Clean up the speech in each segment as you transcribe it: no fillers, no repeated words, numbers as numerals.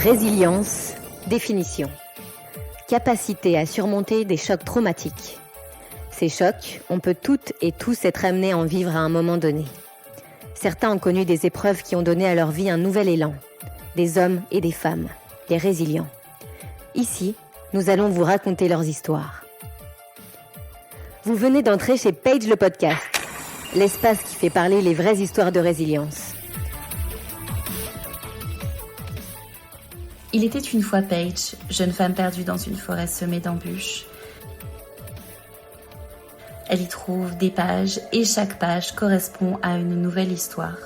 Résilience, définition. Capacité à surmonter des chocs traumatiques. Ces chocs, on peut toutes et tous être amenés à en vivre à un moment donné. Certains ont connu des épreuves qui ont donné à leur vie un nouvel élan. Des hommes et des femmes, les résilients. Ici, nous allons vous raconter leurs histoires. Vous venez d'entrer chez Page le podcast, l'espace qui fait parler les vraies histoires de résilience. Il était une fois Paige, jeune femme perdue dans une forêt semée d'embûches. Elle y trouve des pages et chaque page correspond à une nouvelle histoire.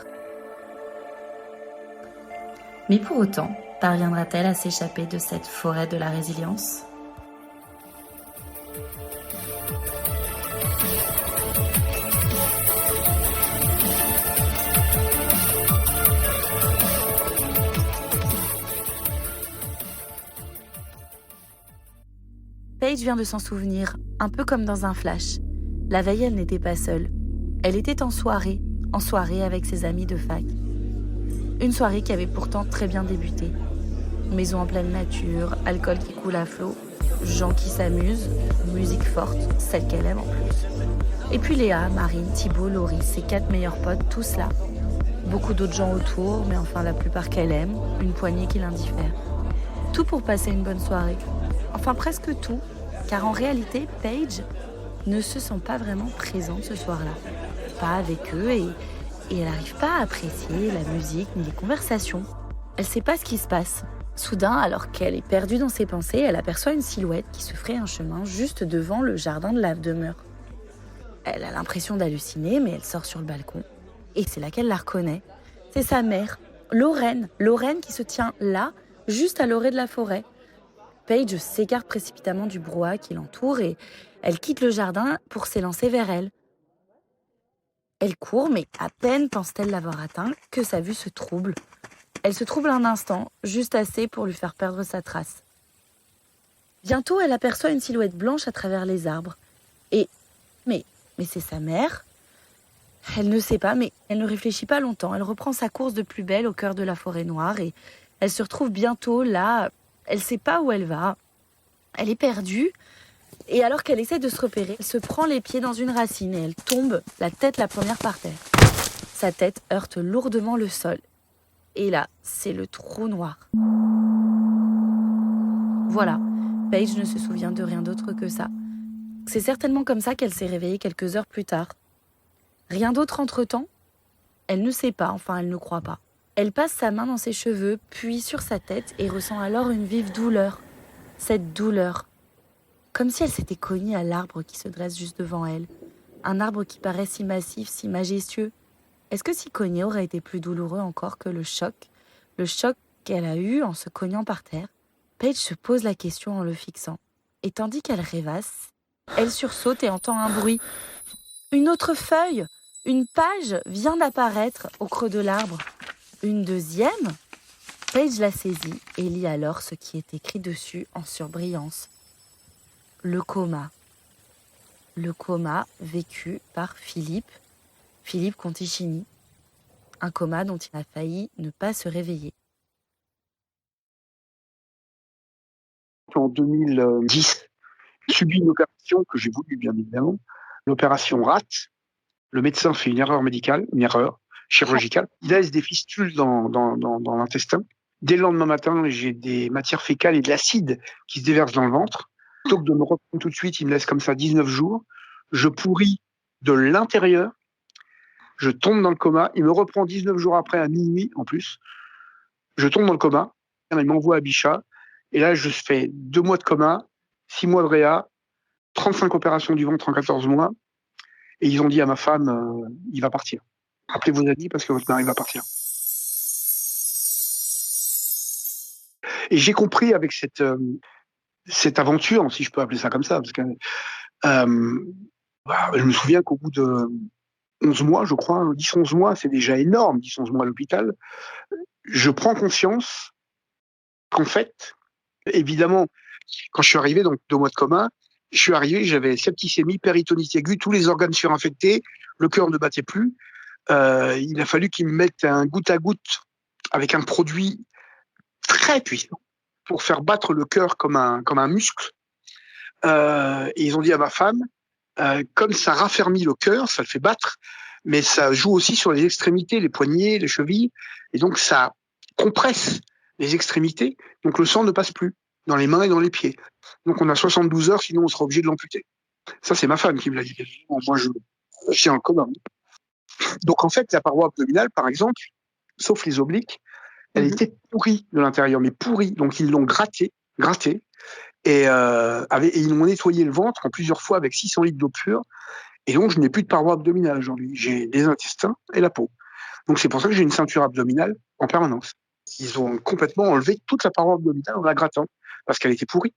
Mais pour autant, parviendra-t-elle à s'échapper de cette forêt de la résilience ? Paige vient de s'en souvenir, un peu comme dans un flash. La veille, elle n'était pas seule. Elle était en soirée avec ses amis de fac. Une soirée qui avait pourtant très bien débuté. Maison en pleine nature, alcool qui coule à flot, gens qui s'amusent, musique forte, celle qu'elle aime en plus. Et puis Léa, Marine, Thibaut, Laurie, ses 4 meilleurs potes, tous là. Beaucoup d'autres gens autour, mais enfin la plupart qu'elle aime, une poignée qui l'indiffère. Tout pour passer une bonne soirée. Enfin presque tout, car en réalité, Paige ne se sent pas vraiment présente ce soir-là. Pas avec eux et elle n'arrive pas à apprécier la musique ni les conversations. Elle ne sait pas ce qui se passe. Soudain, alors qu'elle est perdue dans ses pensées, elle aperçoit une silhouette qui se ferait un chemin juste devant le jardin de la demeure. Elle a l'impression d'halluciner, mais elle sort sur le balcon. Et c'est là qu'elle la reconnaît. C'est sa mère, Lorraine. Lorraine qui se tient là, juste à l'orée de la forêt. Paige s'écarte précipitamment du brouhaha qui l'entoure et elle quitte le jardin pour s'élancer vers elle. Elle court, mais à peine pense-t-elle l'avoir atteint que sa vue se trouble. Elle se trouble un instant, juste assez pour lui faire perdre sa trace. Bientôt, elle aperçoit une silhouette blanche à travers les arbres. Mais c'est sa mère ? Elle ne sait pas, mais elle ne réfléchit pas longtemps. Elle reprend sa course de plus belle au cœur de la forêt noire et elle se retrouve bientôt là. Elle ne sait pas où elle va. Elle est perdue. Et alors qu'elle essaie de se repérer, elle se prend les pieds dans une racine et elle tombe, la tête la première par terre. Sa tête heurte lourdement le sol. Et là, c'est le trou noir. Voilà, Paige ne se souvient de rien d'autre que ça. C'est certainement comme ça qu'elle s'est réveillée quelques heures plus tard. Rien d'autre entre-temps ? Elle ne sait pas, enfin elle ne croit pas. Elle passe sa main dans ses cheveux, puis sur sa tête et ressent alors une vive douleur. Cette douleur, comme si elle s'était cognée à l'arbre qui se dresse juste devant elle. Un arbre qui paraît si massif, si majestueux. Est-ce que s'y cogner aurait été plus douloureux encore que le choc qu'elle a eu en se cognant par terre ? Paige se pose la question en le fixant. Et tandis qu'elle rêvasse, elle sursaute et entend un bruit. Une autre feuille, une page vient d'apparaître au creux de l'arbre. Une deuxième ? Paige la saisit et lit alors ce qui est écrit dessus en surbrillance. Le coma. Le coma vécu par Philippe Conticini. Un coma dont il a failli ne pas se réveiller. En 2010, j'ai subi une opération que j'ai voulu, bien évidemment. L'opération rate. Le médecin fait une erreur médicale, une erreur chirurgicale. Il laisse des fistules dans l'intestin. Dès le lendemain matin, j'ai des matières fécales et de l'acide qui se déversent dans le ventre. Plutôt que de me reprendre tout de suite, il me laisse comme ça 19 jours. Je pourris de l'intérieur. Je tombe dans le coma. Il me reprend 19 jours après, à minuit en plus. Je tombe dans le coma. Il m'envoie à Bichat. Et là, je fais 2 mois de coma, 6 mois de réa, 35 opérations du ventre en 14 mois. Et ils ont dit à ma femme, il va partir. Appelez vos amis parce que votre mari va partir. Et j'ai compris avec cette aventure, si je peux appeler ça comme ça, parce que je me souviens qu'au bout de 11 mois, je crois, 10-11 mois, c'est déjà énorme, 10-11 mois à l'hôpital, je prends conscience qu'en fait, évidemment, quand je suis arrivé, donc 2 mois de coma, j'avais septicémie, péritonite aiguë, tous les organes surinfectés, le cœur ne battait plus. Il a fallu qu'ils me mettent un goutte à goutte avec un produit très puissant pour faire battre le cœur comme un muscle. Et ils ont dit à ma femme, comme ça raffermit le cœur, ça le fait battre, mais ça joue aussi sur les extrémités, les poignets, les chevilles, et donc ça compresse les extrémités, donc le sang ne passe plus dans les mains et dans les pieds. Donc on a 72 heures, sinon on sera obligé de l'amputer. Ça, c'est ma femme qui me l'a dit. Moi, je tiens en commun. Donc en fait, la paroi abdominale, par exemple, sauf les obliques, elle était pourrie de l'intérieur, mais pourrie. Donc ils l'ont grattée, et ils m'ont nettoyé le ventre en plusieurs fois avec 600 litres d'eau pure. Et donc je n'ai plus de paroi abdominale aujourd'hui. J'ai les intestins et la peau. Donc c'est pour ça que j'ai une ceinture abdominale en permanence. Ils ont complètement enlevé toute la paroi abdominale en la grattant parce qu'elle était pourrie.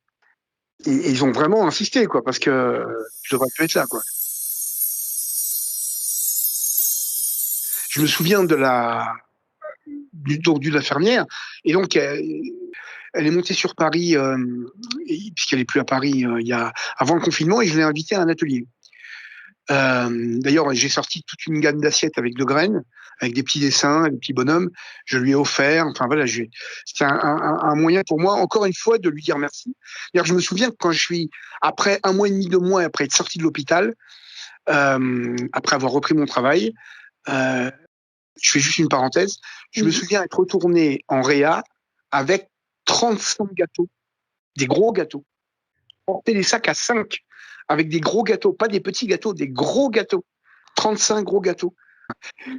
Et ils ont vraiment insisté, quoi, parce que je devrais plus être là, quoi. Je me souviens de l'infirmière, et donc elle est montée sur Paris, puisqu'elle est plus à Paris avant le confinement, et je l'ai invitée à un atelier. D'ailleurs, j'ai sorti toute une gamme d'assiettes avec de graines, avec des petits dessins, des petits bonhommes. Je lui ai offert. Enfin voilà, c'était un moyen pour moi, encore une fois, de lui dire merci. D'ailleurs, je me souviens que quand après 1 mois et demi, 2 mois, après être sorti de l'hôpital, après avoir repris mon travail, je fais juste une parenthèse. Je me souviens être retourné en réa avec 35 gâteaux, des gros gâteaux. Porter des sacs à 5 avec des gros gâteaux, pas des petits gâteaux, des gros gâteaux. 35 gros gâteaux.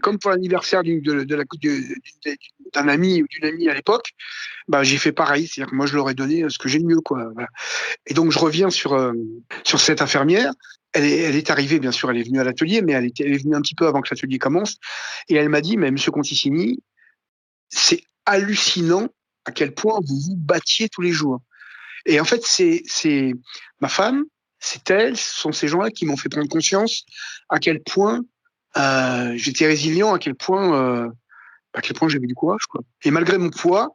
Comme pour l'anniversaire d'un ami ou d'une amie à l'époque, j'ai fait pareil. C'est-à-dire que moi, je leur ai donné ce que j'ai de mieux, quoi. Voilà. Et donc, je reviens sur cette infirmière. Elle est arrivée, bien sûr, elle est venue à l'atelier, mais elle est venue un petit peu avant que l'atelier commence. Et elle m'a dit, mais Monsieur Conticini, c'est hallucinant à quel point vous vous battiez tous les jours. Et en fait, c'est ma femme, c'est elle, ce sont ces gens-là qui m'ont fait prendre conscience à quel point j'étais résilient, à quel point j'avais du courage, quoi. Et malgré mon poids,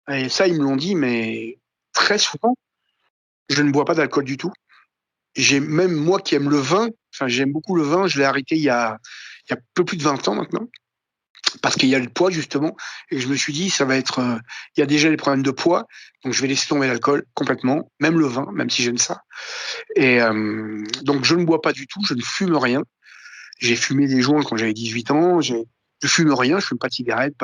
et ça ils me l'ont dit, mais très souvent, je ne bois pas d'alcool du tout. Même moi qui aime le vin, j'aime beaucoup le vin, je l'ai arrêté il y a un peu plus de 20 ans maintenant. Parce qu'il y a le poids, justement, et je me suis dit, ça va être... il y a déjà les problèmes de poids, donc je vais laisser tomber l'alcool complètement, même le vin, même si j'aime ça. Et donc je ne bois pas du tout, je ne fume rien. J'ai fumé des joints quand j'avais 18 ans, je fume rien, je fume pas de cigarettes,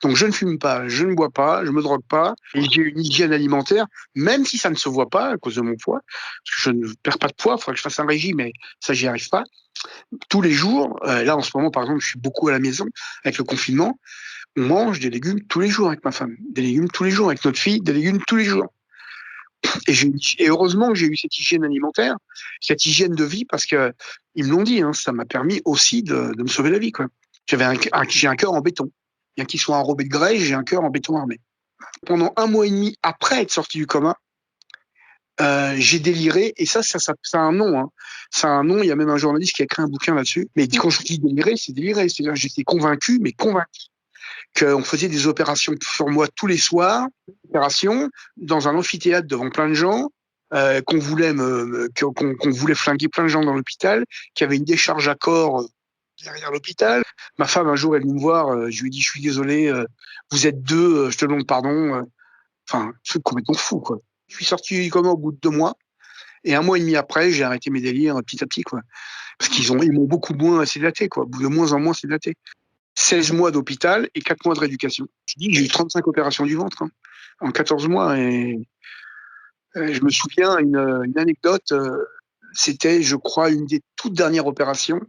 donc je ne fume pas, je ne bois pas, je me drogue pas, et j'ai une hygiène alimentaire, même si ça ne se voit pas à cause de mon poids, parce que je ne perds pas de poids, il faudrait que je fasse un régime, mais ça, j'y arrive pas. Tous les jours, là en ce moment par exemple, je suis beaucoup à la maison avec le confinement, on mange des légumes tous les jours avec ma femme, des légumes tous les jours avec notre fille, des légumes tous les jours. Et heureusement que j'ai eu cette hygiène alimentaire, cette hygiène de vie, parce que ils me l'ont dit, ça m'a permis aussi de me sauver la vie, quoi. J'ai un cœur en béton, bien qu'il soit enrobé de grès, j'ai un cœur en béton armé. Pendant 1 mois et demi après être sorti du coma, j'ai déliré, et ça a un nom. Ça a un nom, il y a même un journaliste qui a écrit un bouquin là-dessus. Mais quand je dis délirer, c'est déliré. C'est-à-dire que j'étais convaincu qu'on faisait des opérations sur moi tous les soirs, dans un amphithéâtre devant plein de gens, qu'on voulait flinguer plein de gens dans l'hôpital, qu'il y avait une décharge à corps derrière l'hôpital. Ma femme, un jour, elle est venue me voir, je lui ai dit, je suis désolé, vous êtes 2, je te demande pardon. C'est complètement fou, quoi. Je suis sorti du coma au bout de 2 mois, et 1 mois et demi après, j'ai arrêté mes délires petit à petit, quoi. Parce ils m'ont beaucoup moins sédaté, quoi. De moins en moins sédaté. 16 mois d'hôpital et 4 mois de rééducation. Je dis que j'ai eu 35 opérations du ventre, en 14 mois, et je me souviens, une anecdote, c'était, je crois, une des toutes dernières opérations.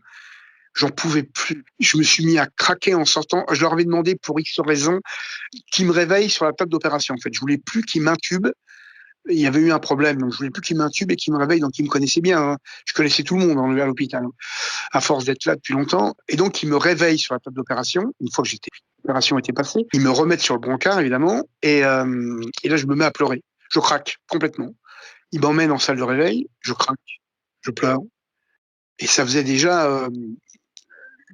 J'en pouvais plus. Je me suis mis à craquer en sortant. Je leur avais demandé, pour X raisons, qu'ils me réveillent sur la table d'opération. En fait, je voulais plus qu'ils m'intubent. Il y avait eu un problème, donc je voulais plus qu'ils m'intubent et qu'ils me réveillent. Donc ils me connaissaient bien. Je connaissais tout le monde à l'hôpital, à force d'être là depuis longtemps. Et donc ils me réveillent sur la table d'opération. Une fois que l'opération était passée, ils me remettent sur le brancard, évidemment. Et là, je me mets à pleurer. Je craque complètement. Ils m'emmènent en salle de réveil. Je craque. Je pleure. Et ça faisait déjà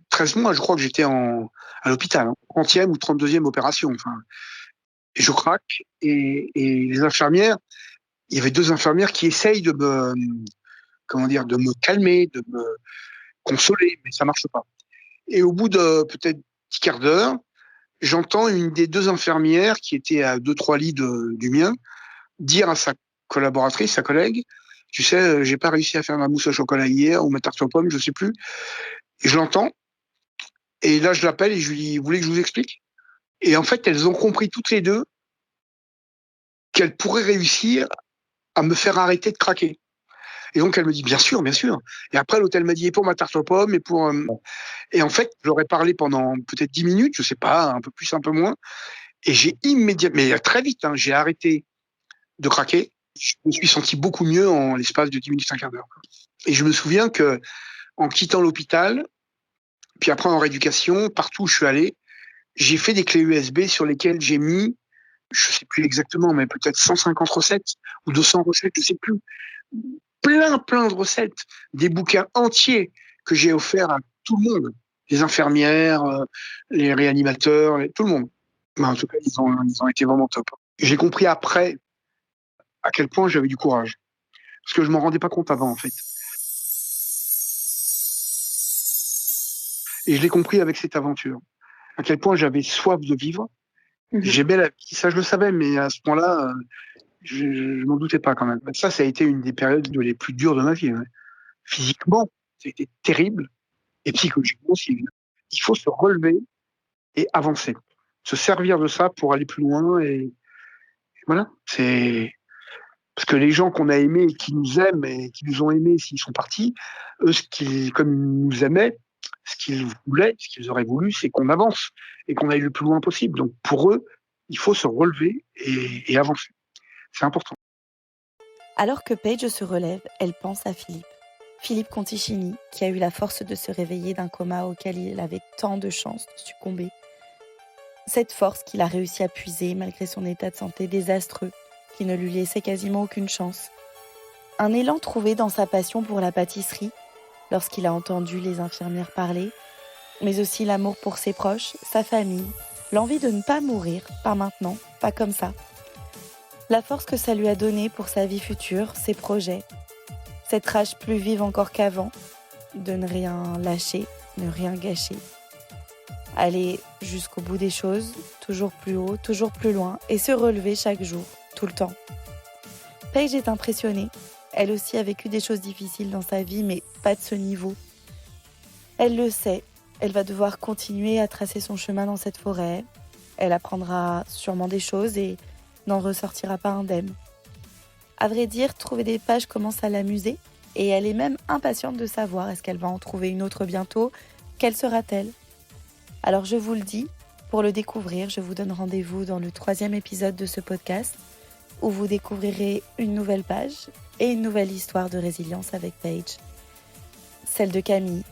13 mois, je crois que j'étais à l'hôpital, 30e ou 32e opération. Et je craque, et les infirmières, il y avait 2 infirmières qui essayent de me calmer, de me consoler, mais ça marche pas. Et au bout de peut-être 10 quarts d'heure, j'entends une des 2 infirmières qui était à 2-3 lits du mien dire à sa collaboratrice, sa collègue, tu sais, j'ai pas réussi à faire ma mousse au chocolat hier ou ma tarte aux pommes, je sais plus. Et je l'entends. Et là, je l'appelle et je lui dis, vous voulez que je vous explique? Et en fait, elles ont compris toutes les 2 qu'elles pourraient réussir à me faire arrêter de craquer. Et donc, elle me dit, bien sûr, bien sûr. Et après, l'autre, elle m'a dit, et pour ma tarte aux pommes, et pour... Et en fait, j'aurais parlé pendant peut-être 10 minutes, je sais pas, un peu plus, un peu moins. Et j'ai immédiatement, mais très vite, j'ai arrêté de craquer. Je me suis senti beaucoup mieux en l'espace de 10 minutes, un quart d'heure. Et je me souviens que, en quittant l'hôpital, puis après en rééducation, partout où je suis allé, j'ai fait des clés USB sur lesquelles j'ai mis, je sais plus exactement, mais peut-être 150 recettes ou 200 recettes, je sais plus. Plein de recettes, des bouquins entiers que j'ai offerts à tout le monde, les infirmières, les réanimateurs, tout le monde. Mais en tout cas, ils ont été vraiment top. J'ai compris après à quel point j'avais du courage, parce que je m'en rendais pas compte avant en fait. Et je l'ai compris avec cette aventure, à quel point j'avais soif de vivre. J'aimais la vie, ça je le savais, mais à ce point-là, je m'en doutais pas quand même. Ça a été une des périodes les plus dures de ma vie. Ouais. Physiquement, c'était terrible, et psychologiquement aussi. Il faut se relever et avancer, se servir de ça pour aller plus loin. Et voilà, c'est parce que les gens qu'on a aimés, qui nous aiment et qui nous ont aimés, s'ils sont partis, eux, comme ils nous aimaient, ce qu'ils voulaient, ce qu'ils auraient voulu, c'est qu'on avance et qu'on aille le plus loin possible. Donc pour eux, il faut se relever et avancer. C'est important. Alors que Paige se relève, elle pense à Philippe. Philippe Conticini, qui a eu la force de se réveiller d'un coma auquel il avait tant de chances de succomber. Cette force qu'il a réussi à puiser malgré son état de santé désastreux, qui ne lui laissait quasiment aucune chance. Un élan trouvé dans sa passion pour la pâtisserie, lorsqu'il a entendu les infirmières parler, mais aussi l'amour pour ses proches, sa famille, l'envie de ne pas mourir, pas maintenant, pas comme ça. La force que ça lui a donnée pour sa vie future, ses projets. Cette rage plus vive encore qu'avant, de ne rien lâcher, ne rien gâcher. Aller jusqu'au bout des choses, toujours plus haut, toujours plus loin, et se relever chaque jour, tout le temps. Paige est impressionnée. Elle aussi a vécu des choses difficiles dans sa vie, mais pas de ce niveau. Elle le sait, elle va devoir continuer à tracer son chemin dans cette forêt. Elle apprendra sûrement des choses et n'en ressortira pas indemne. À vrai dire, trouver des pages commence à l'amuser et elle est même impatiente de savoir est-ce qu'elle va en trouver une autre bientôt, quelle sera-t-elle ? Alors je vous le dis, pour le découvrir, je vous donne rendez-vous dans le 3e épisode de ce podcast où vous découvrirez une nouvelle page et une nouvelle histoire de résilience avec Paige. Celle de Camille,